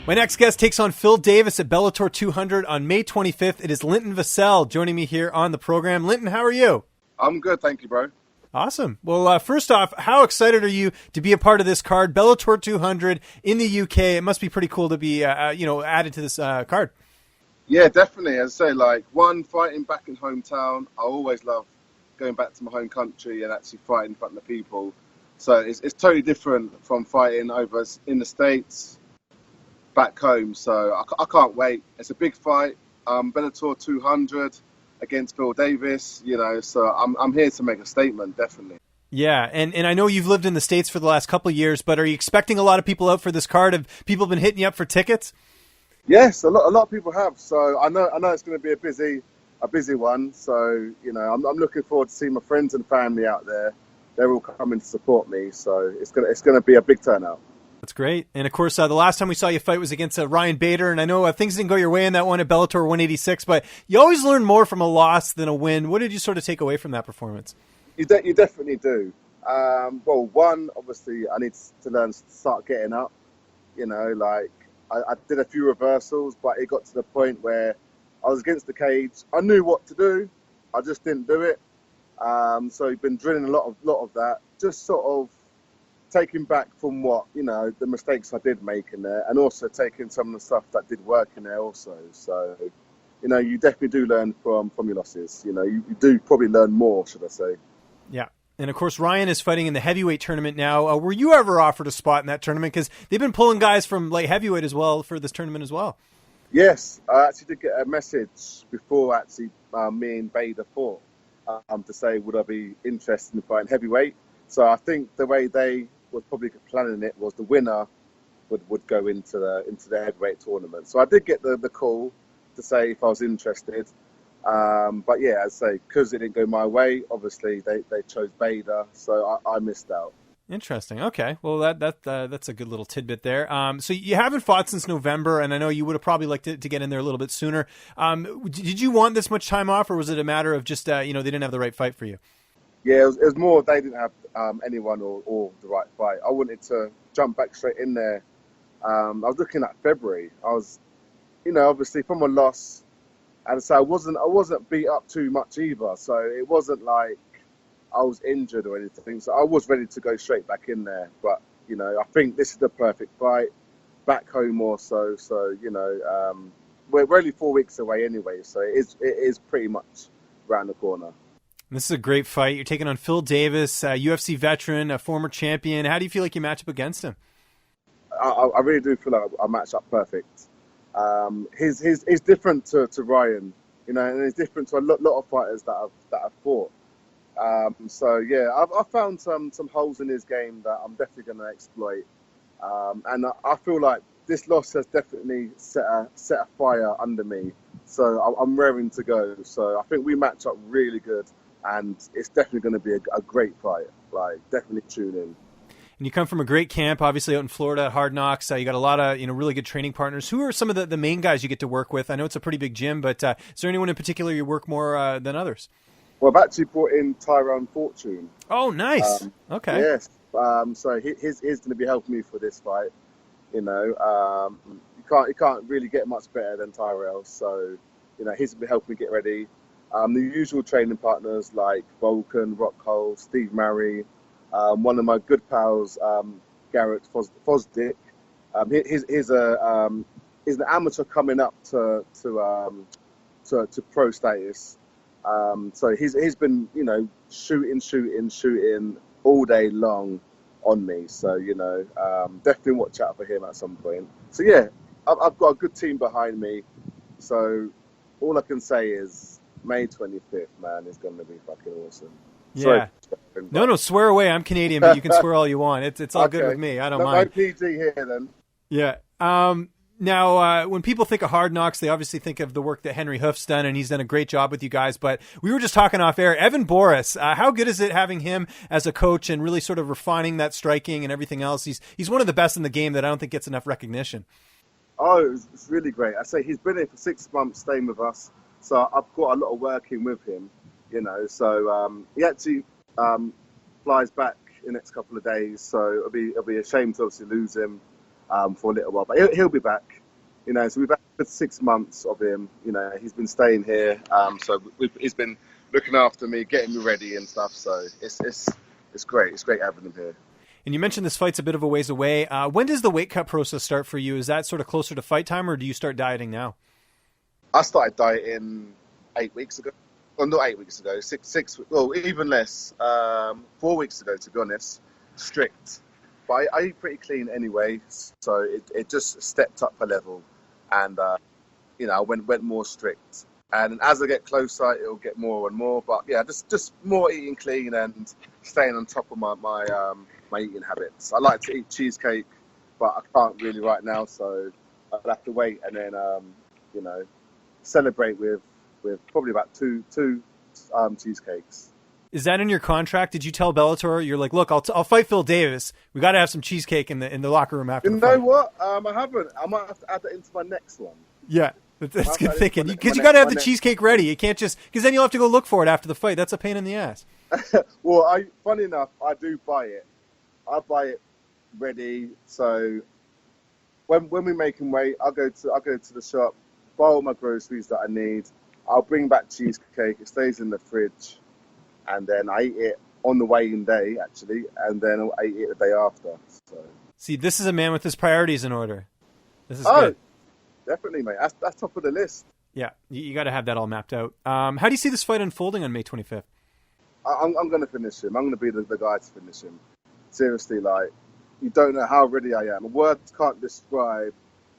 My next guest takes on Phil Davis at Bellator 200 on May 25th. It is Linton Vassell joining me here on the program. Linton, how are you? I'm good, thank you, bro. Awesome. Well, first off, how excited are you to be a part of this card, Bellator 200 in the UK? It must be pretty cool to be, added to this card. Yeah, definitely. As I say, fighting back in hometown. I always love going back to my home country and actually fighting in front of people. So it's totally different from fighting over in the States, back home. So I can't wait. It's a big fight. Bellator 200 against Phil Davis. So I'm here to make a statement, definitely. Yeah, and I know you've lived in the States for the last couple of years, but are you expecting a lot of people out for this card? Have people been hitting you up for tickets? Yes, a lot of people have. So I know it's going to be a busy one. So I'm looking forward to seeing my friends and family out there. They're all coming to support me. So it's gonna be a big turnout. That's great. And of course, the last time we saw you fight was against Ryan Bader, and I know things didn't go your way in that one at Bellator 186. But you always learn more from a loss than a win. What did you sort of take away from that performance? You definitely do. One, obviously, I need to learn to start getting up. I did a few reversals, but it got to the point where I was against the cage. I knew what to do. I just didn't do it. So I've been drilling a lot of that, just sort of taking back from what, the mistakes I did make in there, and also taking some of the stuff that did work in there also. So, you definitely do learn from your losses. You do probably learn more, should I say. Yeah. And, of course, Ryan is fighting in the heavyweight tournament now. Were you ever offered a spot in that tournament? Because they've been pulling guys from light heavyweight as well for this tournament as well. Yes, I actually did get a message before me and Bader fought to say would I be interested in fighting heavyweight. So I think the way they were probably planning it was the winner would go into the heavyweight tournament. So I did get the call to say if I was interested. But yeah, as I say, because it didn't go my way, obviously they chose Bader, so I missed out. Interesting. Okay. Well, that's a good little tidbit there. So you haven't fought since November, and I know you would have probably liked to get in there a little bit sooner. Did you want this much time off, or was it a matter of just they didn't have the right fight for you? Yeah, it was more they didn't have anyone or the right fight. I wanted to jump back straight in there. I was looking at February. I was, obviously from a loss. And so I wasn't beat up too much either. So it wasn't like I was injured or anything. So I was ready to go straight back in there. But, I think this is the perfect fight. Back home also. So, we're only 4 weeks away anyway. So it is pretty much around the corner. This is a great fight. You're taking on Phil Davis, a UFC veteran, a former champion. How do you feel like you match up against him? I really do feel like I match up perfect. He's different to Ryan, and he's different to a lot of fighters that I've fought. So yeah, I've found some holes in his game that I'm definitely going to exploit. And I feel like this loss has definitely set a fire under me. So I'm raring to go. So I think we match up really good, and it's definitely going to be a great fight. Definitely tune in. And you come from a great camp, obviously out in Florida at Hard Knocks. You got a lot of really good training partners. Who are some of the main guys you get to work with? I know it's a pretty big gym, but is there anyone in particular you work more than others? Well, I've actually brought in Tyrone Fortune. Oh, nice. Okay. Yes. So he's going to be helping me for this fight. You can't really get much better than Tyrell. So he's going to be helping me get ready. The usual training partners like Vulcan, Rockhole, Steve Murray. One of my good pals, Garrett Fosdick. He's an amateur coming up to pro status. So he's been shooting all day long on me. So definitely watch out for him at some point. So yeah, I've got a good team behind me. So all I can say is May 25th, man, is going to be fucking awesome. Yeah. No, swear away. I'm Canadian, but you can swear all you want. It's all good with me. I don't mind. No PG here then. Yeah. Now, when people think of Hard Knocks, they obviously think of the work that Henry Hoof's done, and he's done a great job with you guys. But we were just talking off air. Evan Boris, how good is it having him as a coach and really sort of refining that striking and everything else? He's one of the best in the game that I don't think gets enough recognition. Oh, it's really great. I say he's been here for 6 months staying with us, so I've got a lot of working with him. So he actually flies back in the next couple of days, so it'll be a shame to obviously lose him for a little while, but he'll be back. You know, so we've had 6 months of him. You know, he's been staying here. So he's been looking after me, getting me ready and stuff. So it's great. It's great having him here. And you mentioned this fight's a bit of a ways away. When does the weight cut process start for you? Is that sort of closer to fight time, or do you start dieting now? I started dieting 8 weeks ago. Well, not 8 weeks ago. Six. Well, even less. 4 weeks ago, to be honest. Strict. But I eat pretty clean anyway, so it just stepped up a level, and you know, I went more strict. And as I get closer, it'll get more and more. But yeah, just more eating clean and staying on top of my eating habits. I like to eat cheesecake, but I can't really right now, so I'll have to wait and then you know, celebrate with probably about two cheesecakes. Is that in your contract? Did you tell Bellator, you're like, look, I'll fight Phil Davis. We got to have some cheesecake in the locker room after the fight? You know what? I haven't. I might have to add that into my next one. Yeah, that's good thinking. Because you got to have the cheesecake ready. You can't just, because then you'll have to go look for it after the fight. That's a pain in the ass. Well, funny enough, I do buy it. I buy it ready. So when we make him weight, I'll go to the shop, buy all my groceries that I need. I'll bring back cheesecake. It stays in the fridge. And then I eat it on the weigh-in day, actually, and then I eat it the day after. So. See, this is a man with his priorities in order. This is good. Definitely, mate. That's top of the list. Yeah, you got to have that all mapped out. How do you see this fight unfolding on May 25th? I'm going to finish him. I'm going to be the guy to finish him. Seriously, like, you don't know how ready I am. Words can't describe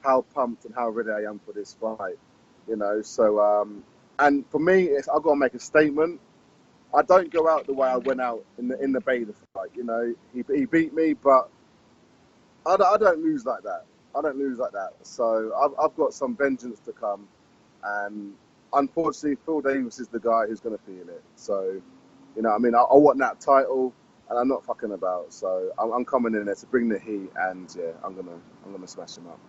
how pumped and how ready I am for this fight. You know, so, and for me, I've got to make a statement. I don't go out the way I went out in the Bader fight. You know, he beat me, but I don't lose like that. I don't lose like that. So I've got some vengeance to come, and unfortunately, Phil Davis is the guy who's going to feel it. So, you know, I mean, I want that title, and I'm not fucking about. So I'm coming in there to bring the heat, and yeah, I'm gonna smash him up.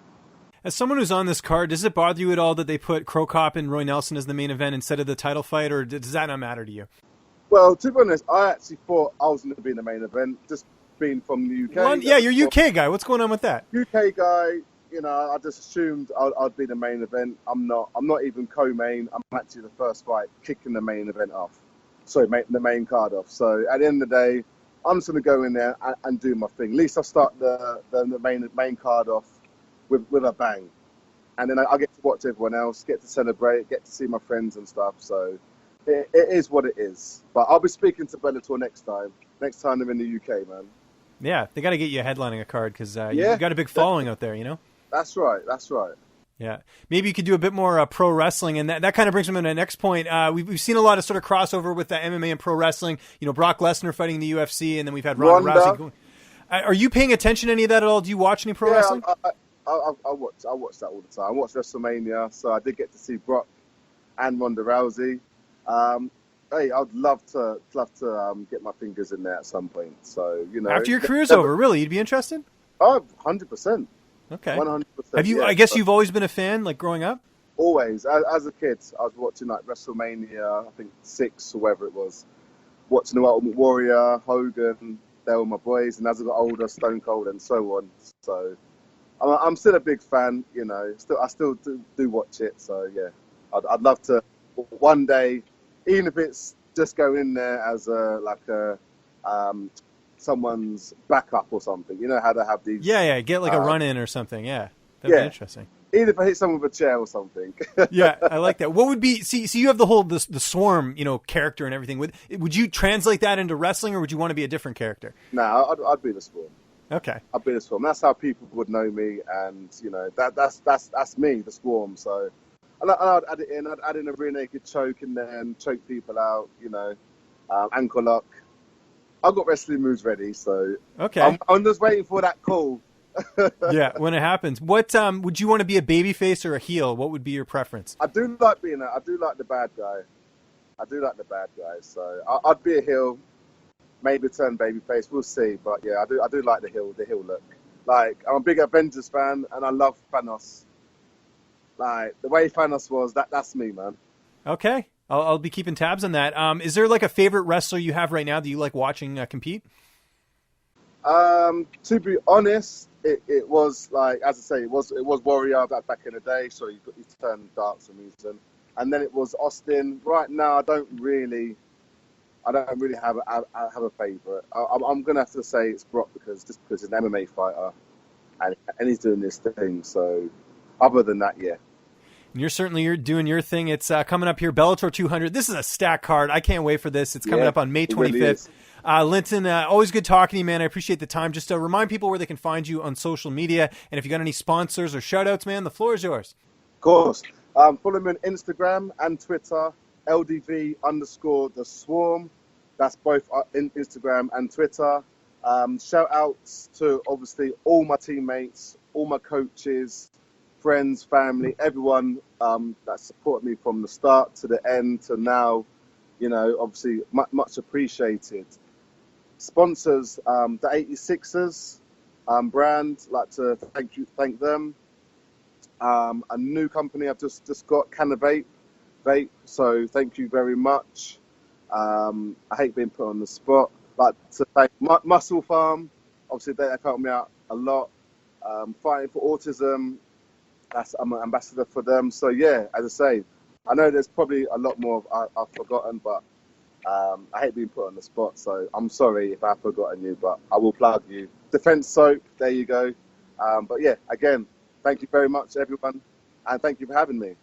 As someone who's on this card, does it bother you at all that they put Cro Cop and Roy Nelson as the main event instead of the title fight, or does that not matter to you? Well, to be honest, I actually thought I was going to be in the main event, just being from the UK. Well, yeah, you're UK guy. What's going on with that? UK guy, you know, I just assumed I'd be the main event. I'm not even co-main. I'm actually the first fight, kicking the main event off. Sorry, the main card off. So at the end of the day, I'm just going to go in there and do my thing. At least I start the main card off with a bang. And then I get to watch everyone else, get to celebrate, get to see my friends and stuff. So it is what it is. But I'll be speaking to Bellator next time I'm in the UK, man. Yeah, they got to get you headlining a card because you got a big following out there, you know? That's right. Yeah. Maybe you could do a bit more pro wrestling, and that kind of brings me to the next point. We've seen a lot of sort of crossover with the MMA and pro wrestling. You know, Brock Lesnar fighting the UFC, and then we've had Ronda Rousey going. Are you paying attention to any of that at all? Do you watch any pro wrestling? I watch that all the time. I watch WrestleMania, so I did get to see Brock and Ronda Rousey. Hey, I'd love to get my fingers in there at some point. So, you know, after your career's over, really, you'd be interested? Oh, 100%. Okay. 100%. Have you? Yeah, I guess you've always been a fan, like growing up. Always, as a kid, I was watching like WrestleMania, I think 6 or whatever it was. Watching the Ultimate Warrior, Hogan, they were my boys, and as I got older, Stone Cold, and so on. So, I'm still a big fan. You know, I still do watch it. So yeah, I'd love to one day. Even if it's just go in there as someone's backup or something. You know how to have these... Yeah, get like a run-in or something, yeah. That'd be interesting. Even if I hit someone with a chair or something. Yeah, I like that. What would be... See, you have the whole, the Swarm, you know, character and everything. Would you translate that into wrestling, or would you want to be a different character? No, I'd be the Swarm. Okay. I'd be the Swarm. That's how people would know me, and, you know, that's me, the Swarm, so... I'd add it in. I'd add in a rear naked choke and then choke people out, you know, ankle lock. I've got wrestling moves ready, so okay. I'm just waiting for that call. Yeah, when it happens. What would you want to be, a babyface or a heel? What would be your preference? I do like the bad guy. So I'd be a heel, maybe turn babyface. We'll see, but yeah, I do like the heel look. Like, I'm a big Avengers fan, and I love Thanos. Like, the way Thanos was, that's me, man. Okay. I'll be keeping tabs on that. Is there like a favorite wrestler you have right now that you like watching compete? To be honest, it was like, as I say, it was Warrior back in the day. So you turned dark for some reason, and then it was Austin. Right now, I don't really have a favourite. I'm gonna have to say it's Brock because he's an MMA fighter and he's doing this thing. So other than that, yeah. You're doing your thing. It's coming up here, Bellator 200. This is a stack card. I can't wait for this. It's coming up on May 25th. Really Linton, always good talking to you, man. I appreciate the time. Just remind people where they can find you on social media. And if you got any sponsors or shout-outs, man, the floor is yours. Of course. Follow me on Instagram and Twitter, LDV_The Swarm. That's both in Instagram and Twitter. Shout-outs to, obviously, all my teammates, all my coaches, friends, family, everyone that supported me from the start to the end to now, obviously much appreciated. Sponsors, the 86ers brand, like to thank them. A new company I've just got, Canna Vape, so thank you very much. I hate being put on the spot. Like to thank Muscle Farm, obviously they've helped me out a lot. Fighting for Autism, I'm an ambassador for them. So yeah, as I say, I know there's probably a lot more I've forgotten, but I hate being put on the spot. So I'm sorry if I've forgotten you, but I will plug you. Defense Soap, there you go. But yeah, again, thank you very much, everyone, and thank you for having me.